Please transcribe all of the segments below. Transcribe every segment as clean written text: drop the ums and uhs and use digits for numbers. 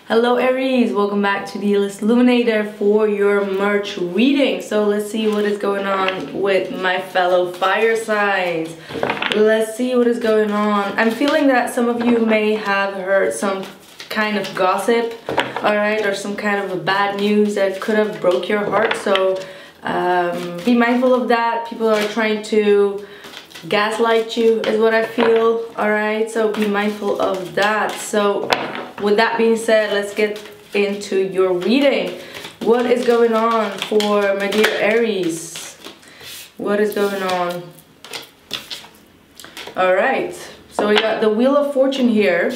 Hello Aries, welcome back to the illest illuminator for your March reading. So let's see what is going on with my fellow fire signs. Let's see what is going on. I'm feeling that some of you may have heard some kind of gossip, alright, or some kind of a bad news that could have broke your heart. So be mindful of that. People are trying to gaslight you is what I feel, alright, so be mindful of that. So with that being said, let's get into your reading. What is going on for my dear Aries? What is going on? Alright, so we got the Wheel of Fortune here,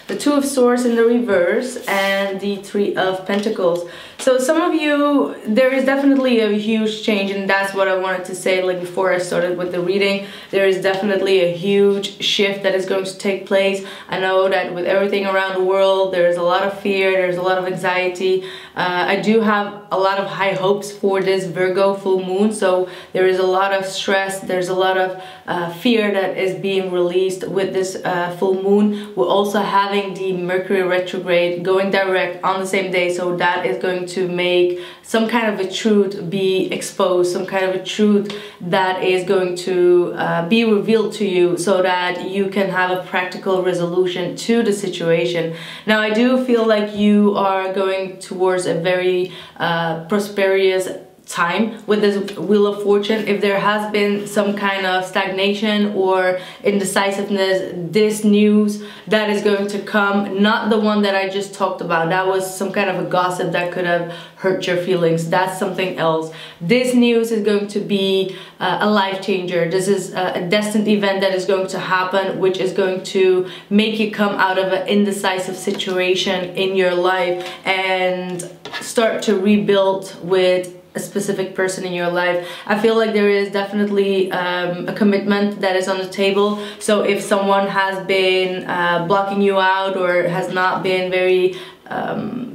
the Two of Swords in the reverse, and the Three of Pentacles. So some of you, there is definitely a huge change, and that's what I wanted to say like before I started with the reading. There is definitely a huge shift that is going to take place. I know that with everything around the world, there's a lot of fear, there's a lot of anxiety. I do have a lot of high hopes for this Virgo full moon, so there is a lot of stress, there's a lot of fear that is being released with this full moon. We're also having the Mercury retrograde going direct on the same day, so that is going to make some kind of a truth be exposed, some kind of a truth that is going to be revealed to you so that you can have a practical resolution to the situation. Now I do feel like you are going towards a very prosperous time with this Wheel of Fortune. If there has been some kind of stagnation or indecisiveness, this news that is going to come, not the one that I just talked about, that was some kind of a gossip that could have hurt your feelings, that's something else. This news is going to be a life changer. This is a destined event that is going to happen, which is going to make you come out of an indecisive situation in your life and start to rebuild with a specific person in your life. I feel like there is definitely a commitment that is on the table. So if someone has been blocking you out or has not been very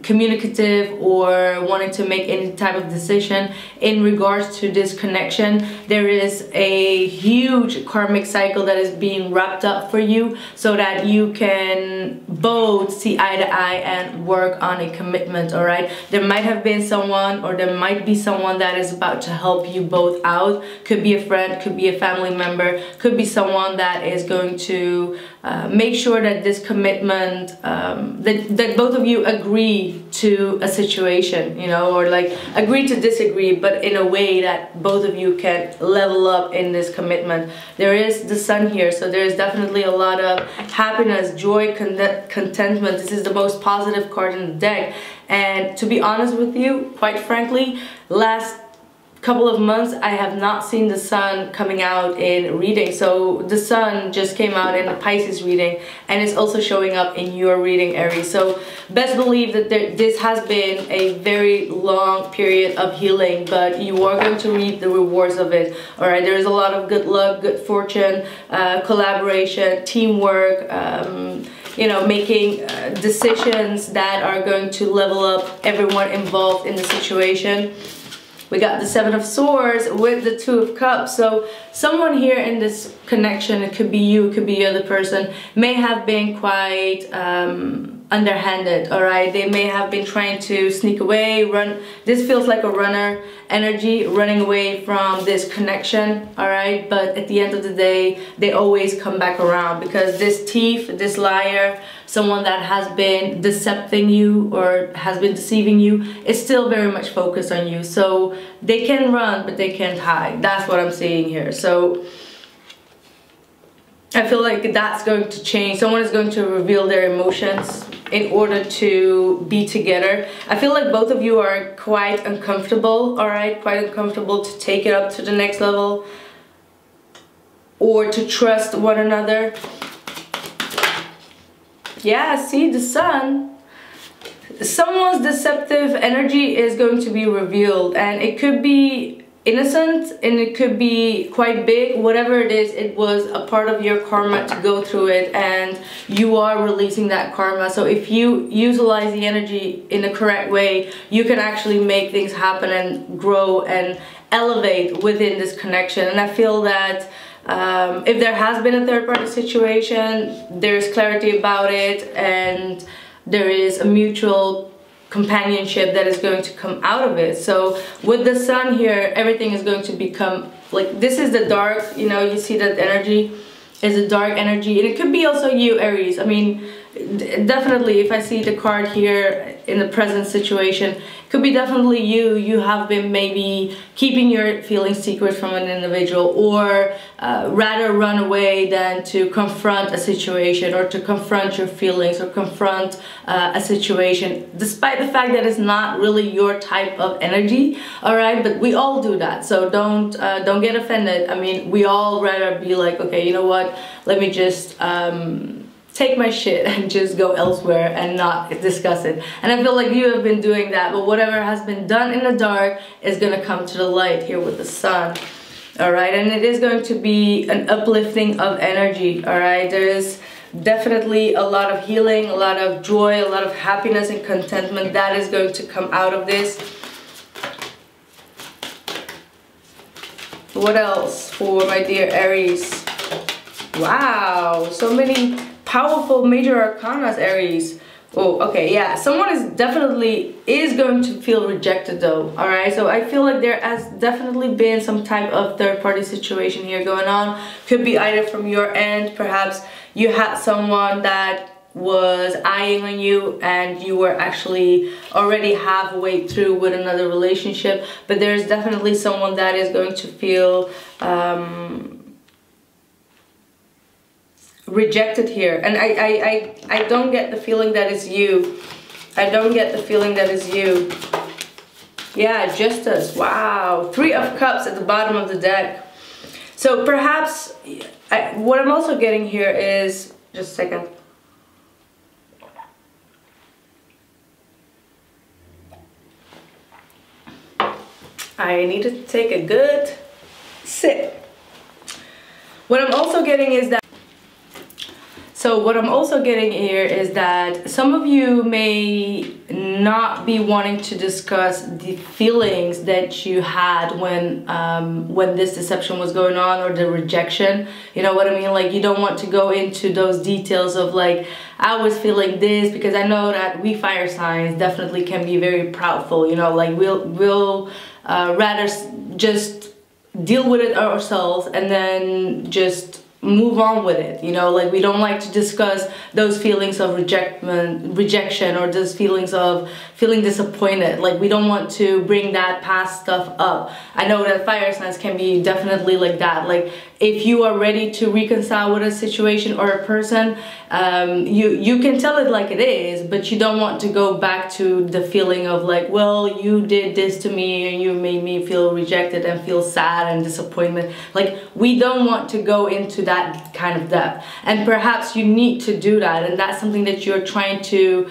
communicative or wanting to make any type of decision in regards to this connection, there is a huge karmic cycle that is being wrapped up for you so that you can both see eye to eye and work on a commitment. All right, there might have been someone, or there might be someone that is about to help you both out. Could be a friend, could be a family member, could be someone that is going to make sure that this commitment, that both of you agree to a situation, you know, or like agree to disagree, but in a way that both of you can level up in this commitment. There is the Sun here, so there is definitely a lot of happiness, joy, contentment. This is the most positive card in the deck. And to be honest with you, quite frankly, last couple of months I have not seen the Sun coming out in reading. So the Sun just came out in the Pisces reading, and it's also showing up in your reading, Aries. So best believe that this has been a very long period of healing, but you are going to reap the rewards of it. All right, there is a lot of good luck, good fortune, collaboration, teamwork, you know, making decisions that are going to level up everyone involved in the situation. We got the Seven of Swords with the Two of Cups. So someone here in this connection, it could be you, it could be the other person, may have been quite underhanded, all right? They may have been trying to sneak away, run. This feels like a runner energy, running away from this connection, all right? But at the end of the day, they always come back around, because this thief, this liar, someone that has been decepting you or has been deceiving you, is still very much focused on you. So they can run, but they can't hide. That's what I'm seeing here. So I feel like that's going to change. Someone is going to reveal their emotions in order to be together. I feel like both of you are quite uncomfortable, all right? Quite uncomfortable to take it up to the next level or to trust one another. Yeah, see the Sun. Someone's deceptive energy is going to be revealed, and it could be innocent and it could be quite big. Whatever it is, it was a part of your karma to go through it, and you are releasing that karma. So if you utilize the energy in the correct way, you can actually make things happen and grow and elevate within this connection. And I feel that if there has been a third party situation, there's clarity about it, and there is a mutual companionship that is going to come out of it. So with the sun here, everything is going to become like, this is the dark, you know, you see that energy is a dark energy, and it could be also you, Aries. I mean, definitely, if I see the card here in the present situation, it could be definitely you have been maybe keeping your feelings secret from an individual, or rather run away than to confront a situation, or to confront your feelings, or confront a situation, despite the fact that it's not really your type of energy. All right, but we all do that, so don't get offended. I mean, we all rather be like, okay, you know what, let me just take my shit and just go elsewhere and not discuss it. And I feel like you have been doing that, but whatever has been done in the dark is gonna come to the light here with the sun. All right, and it is going to be an uplifting of energy. All right, there is definitely a lot of healing, a lot of joy, a lot of happiness and contentment that is going to come out of this. What else for my dear Aries? Wow, so many powerful major arcanas, Aries. Oh, okay, yeah, someone is definitely going to feel rejected though. All right, so I feel like there has definitely been some type of third-party situation here going on. Could be either from your end, perhaps you had someone that was eyeing on you and you were actually already halfway through with another relationship, but there's definitely someone that is going to feel rejected here. And I don't get the feeling that it's you. I don't get the feeling that it's you. Yeah, Justice. Wow, 3 of Cups at the bottom of the deck. So perhaps what I'm also getting here is, just a second, I need to take a good sip. What I'm also getting is that, here is that some of you may not be wanting to discuss the feelings that you had when this deception was going on, or the rejection. You know what I mean? Like, you don't want to go into those details of like, I was feeling this, because I know that we fire signs definitely can be very proudful. You know, like we'll rather just deal with it ourselves and then just move on with it. You know, like we don't like to discuss those feelings of rejection, or those feelings of feeling disappointed. Like, we don't want to bring that past stuff up. I know that fire signs can be definitely like that. Like, if you are ready to reconcile with a situation or a person, you can tell it like it is, but you don't want to go back to the feeling of like, well, you did this to me and you made me feel rejected and feel sad and disappointment. Like, we don't want to go into that kind of depth, and perhaps you need to do that, and that's something that you're trying to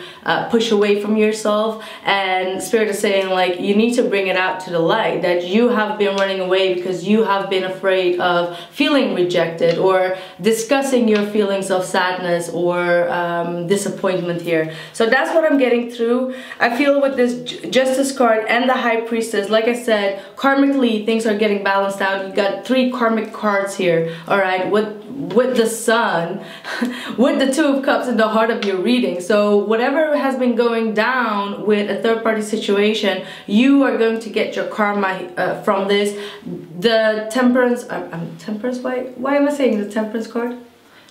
push away from yourself. And Spirit is saying, like, you need to bring it out to the light, that you have been running away because you have been afraid of feeling rejected, or discussing your feelings of sadness or disappointment here. So that's what I'm getting through. I feel with this Justice card and the High Priestess, like I said, karmically things are getting balanced out. You got 3 karmic cards here, all right, with the Sun, with the 2 of Cups in the heart of your reading. So whatever has been going down with a third-party situation, you are going to get your karma from this. The Temperance, Temperance, why am I saying the Temperance card?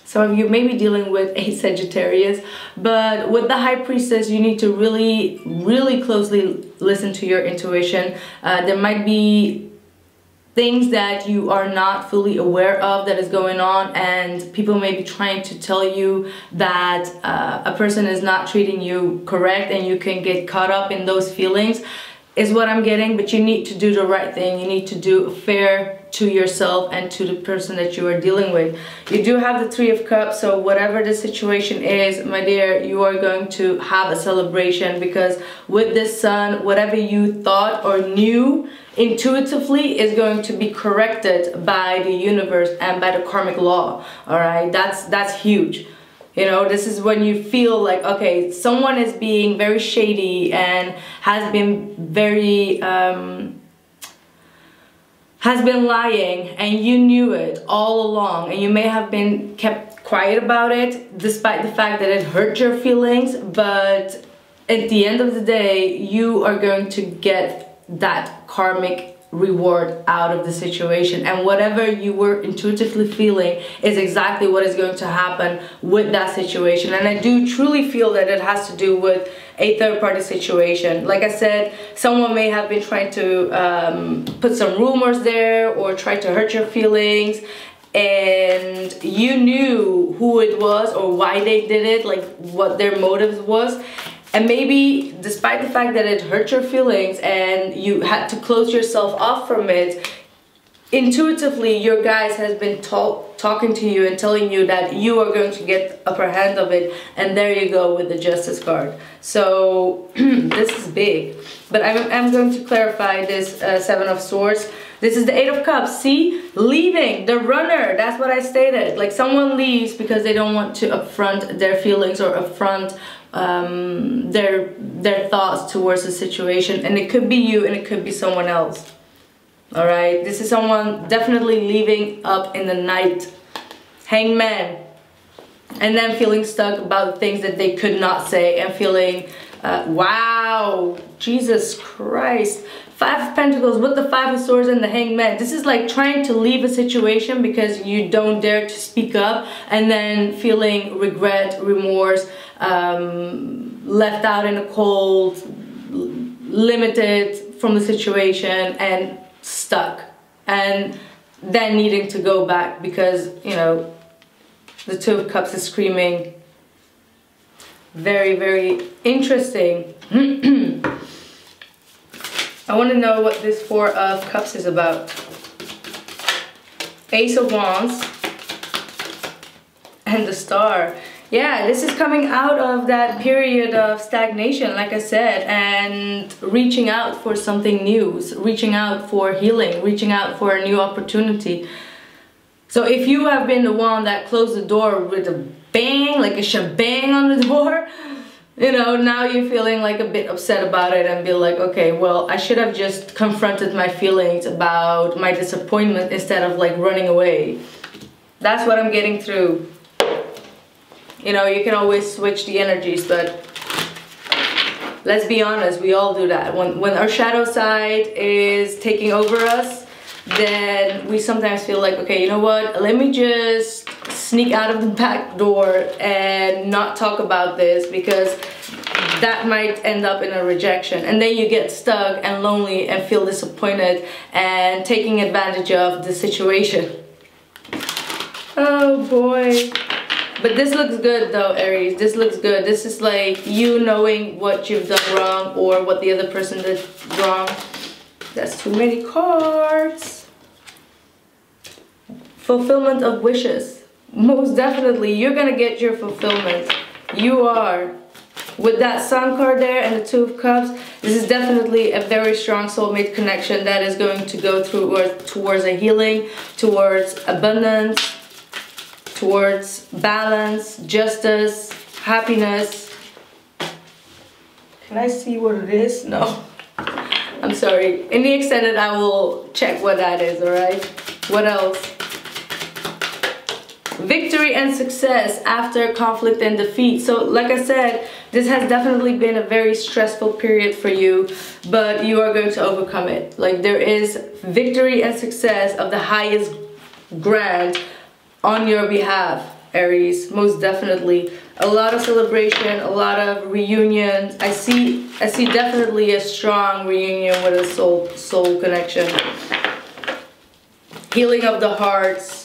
Some of you may be dealing with a Sagittarius, but with the High Priestess, you need to really, really closely listen to your intuition. There might be things that you are not fully aware of that is going on, and people may be trying to tell you that a person is not treating you correct, and you can get caught up in those feelings, is what I'm getting. But you need to do the right thing. You need to do fair to yourself and to the person that you are dealing with. You do have the 3 of Cups, so whatever the situation is, my dear, you are going to have a celebration, because with this Sun, whatever you thought or knew intuitively is going to be corrected by the universe and by the karmic law. All right, that's huge. You know, this is when you feel like, okay, someone is being very shady and has been very has been lying, and you knew it all along, and you may have been kept quiet about it, despite the fact that it hurt your feelings, but at the end of the day, you are going to get that karmic reward out of the situation, and whatever you were intuitively feeling is exactly what is going to happen with that situation. And I do truly feel that it has to do with a third-party situation. Like I said, someone may have been trying to put some rumors there or try to hurt your feelings, and you knew who it was or why they did it, like what their motives was. And maybe despite the fact that it hurt your feelings and you had to close yourself off from it, intuitively your guys has been talking to you and telling you that you are going to get upper hand of it. And there you go with the Justice card. So this is big. But I'm going to clarify this Seven of Swords. This is the Eight of Cups. See? Leaving. The runner. That's what I stated. Like someone leaves because they don't want to upfront their feelings or upfront their thoughts towards the situation. And it could be you and it could be someone else. Alright? This is someone definitely leaving up in the night. Hangman. And then feeling stuck about things that they could not say and feeling, wow, Jesus Christ. Five of Pentacles with the Five of Swords and the Hangman. This is like trying to leave a situation because you don't dare to speak up, and then feeling regret, remorse, left out in the cold, limited from the situation and stuck. And then needing to go back because, you know, the Two of Cups is screaming. Very, very interesting. I want to know what this Four of Cups is about. Ace of Wands and the Star. Yeah, this is coming out of that period of stagnation, like I said, and reaching out for something new, reaching out for healing, reaching out for a new opportunity. So if you have been the one that closed the door with a bang, like a shebang on the door, you know, now you're feeling like a bit upset about it and be like, okay, well, I should have just confronted my feelings about my disappointment instead of like running away. That's what I'm getting through. You know, you can always switch the energies, but let's be honest, we all do that. When our shadow side is taking over us, then we sometimes feel like, okay, you know what, let me just sneak out of the back door and not talk about this because that might end up in a rejection. And then you get stuck and lonely and feel disappointed and taking advantage of the situation. Oh boy. But this looks good though, Aries. This looks good. This is like you knowing what you've done wrong or what the other person did wrong. That's too many cards. Fulfillment of wishes. Most definitely, you're gonna get your fulfillment. You are. With that Sun card there and the Two of Cups, this is definitely a very strong soulmate connection that is going to go through or towards a healing, towards abundance, towards balance, justice, happiness. Can I see what it is? No. I'm sorry. In the extended, I will check what that is, alright? What else? Victory and success after conflict and defeat. So, like I said, this has definitely been a very stressful period for you, but you are going to overcome it. Like, there is victory and success of the highest grant on your behalf, Aries. Most definitely. A lot of celebration, a lot of reunions. I see definitely a strong reunion with a soul connection. Healing of the hearts.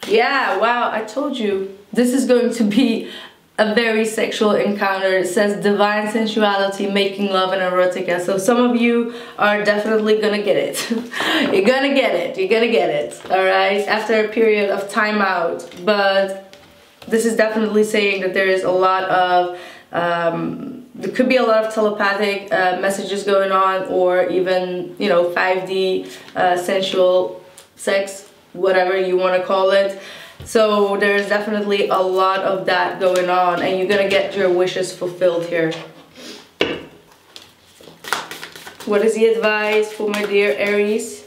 Yeah, wow, I told you. This is going to be a very sexual encounter. It says divine sensuality, making love and erotica. So some of you are definitely gonna get it. You're gonna get it. You're gonna get it. Alright? After a period of time out. But this is definitely saying that there is a lot of there could be a lot of telepathic messages going on, or even, you know, 5D sensual sex, whatever you want to call it. So there's definitely a lot of that going on, and you're gonna get your wishes fulfilled here. What is the advice for my dear Aries?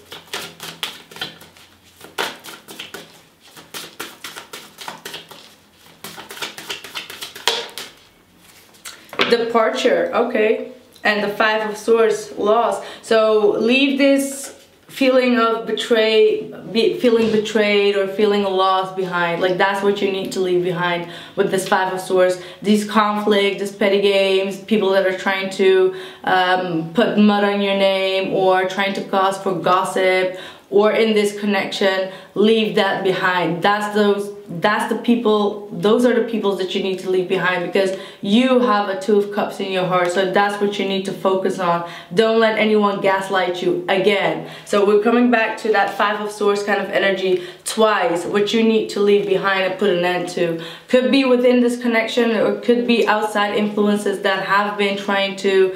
Departure, okay. And the Five of Swords, loss. So leave this feeling of feeling betrayed or feeling lost behind. Like, that's what you need to leave behind with this Five of Swords. These conflicts, these petty games, people that are trying to put mud on your name or trying to cause for gossip, or in this connection, leave that behind. Those are the people that you need to leave behind, because you have a Two of Cups in your heart. So that's what you need to focus on. Don't let anyone gaslight you again. So we're coming back to that Five of Swords kind of energy twice, what you need to leave behind and put an end to. Could be within this connection, or could be outside influences that have been trying to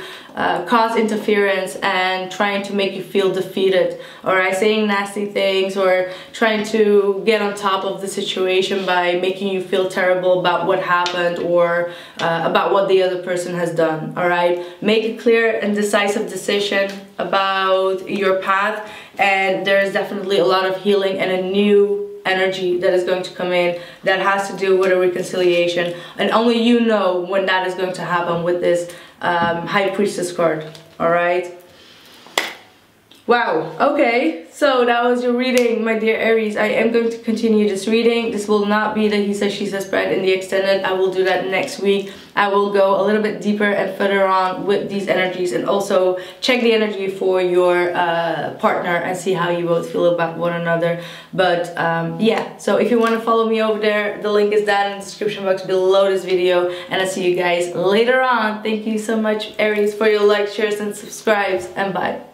cause interference and trying to make you feel defeated, alright, saying nasty things or trying to get on top of the situation by making you feel terrible about what happened or about what the other person has done, alright. Make a clear and decisive decision about your path, and there's definitely a lot of healing and a new energy that is going to come in that has to do with a reconciliation, and only you know when that is going to happen with this High Priestess card. Alright, wow, okay, so that was your reading, my dear Aries. I am going to continue this reading. This will not be the he says she says spread in the extended. I will do that next week. I will go a little bit deeper and further on with these energies, and also check the energy for your partner and see how you both feel about one another. But yeah, so if you want to follow me over there, the link is down in the description box below this video, and I'll see you guys later on. Thank you so much, Aries, for your likes, shares, and subscribes, and bye.